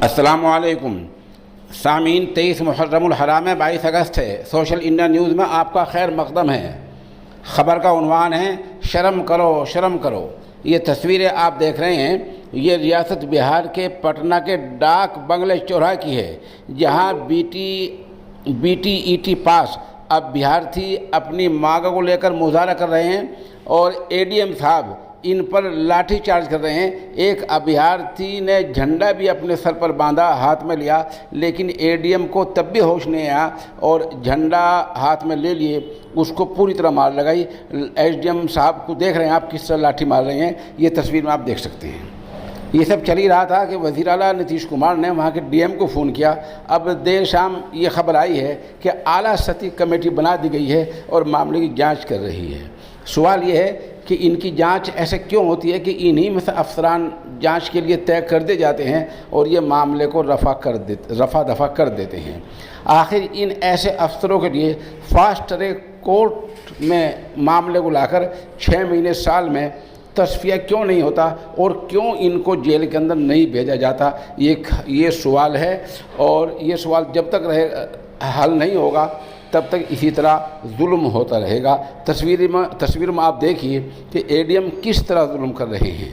السلام علیکم سامعین، 23 محرم الحرام ہے، 22 اگست ہے۔ سوشل انڈیا نیوز میں آپ کا خیر مقدم ہے۔ خبر کا عنوان ہے شرم کرو شرم کرو۔ یہ تصویریں آپ دیکھ رہے ہیں، یہ ریاست بہار کے پٹنہ کے ڈاک بنگلے چوراہے کی ہے، جہاں بی ٹی ای ٹی پاس اب بہارتی اپنی مانگوں کو لے کر مظاہرہ کر رہے ہیں اور اے ڈی ایم صاحب ان پر لاٹھی چارج کر رہے ہیں۔ ایک ابھیارتھی نے جھنڈا بھی اپنے سر پر باندھا، ہاتھ میں لیا، لیکن اے ڈی ایم کو تب بھی ہوش نہیں آیا اور جھنڈا ہاتھ میں لے لیے اس کو پوری طرح مار لگائی۔ ایس ڈی ایم صاحب کو دیکھ رہے ہیں آپ کس طرح لاٹھی مار رہے ہیں، یہ تصویر میں آپ دیکھ سکتے ہیں۔ یہ سب چل ہی رہا تھا کہ وزیر اعلیٰ نتیش کمار نے وہاں کے ڈی ایم کو فون کیا۔ اب دیر شام یہ خبر آئی ہے کہ اعلیٰ سطحی کمیٹی بنا دی گئی ہے اور معاملے کی جانچ کر رہی ہے۔ سوال یہ ہے کہ ان کی جانچ ایسے کیوں ہوتی ہے کہ انہی میں سے افسران جانچ کے لیے طے کر دے جاتے ہیں اور یہ معاملے کو رفع دفع کر دیتے ہیں۔ آخر ان ایسے افسروں کے لیے فاسٹ ٹریک کورٹ میں معاملے کو لا کر 6 مہینے سال میں تصفیہ کیوں نہیں ہوتا اور کیوں ان کو جیل کے اندر نہیں بھیجا جاتا، یہ سوال ہے، اور یہ سوال جب تک حل نہیں ہوگا تب تک اسی طرح ظلم ہوتا رہے گا۔ تصویر میں آپ دیکھیے کہ اے ڈی ایم کس طرح ظلم کر رہے ہیں۔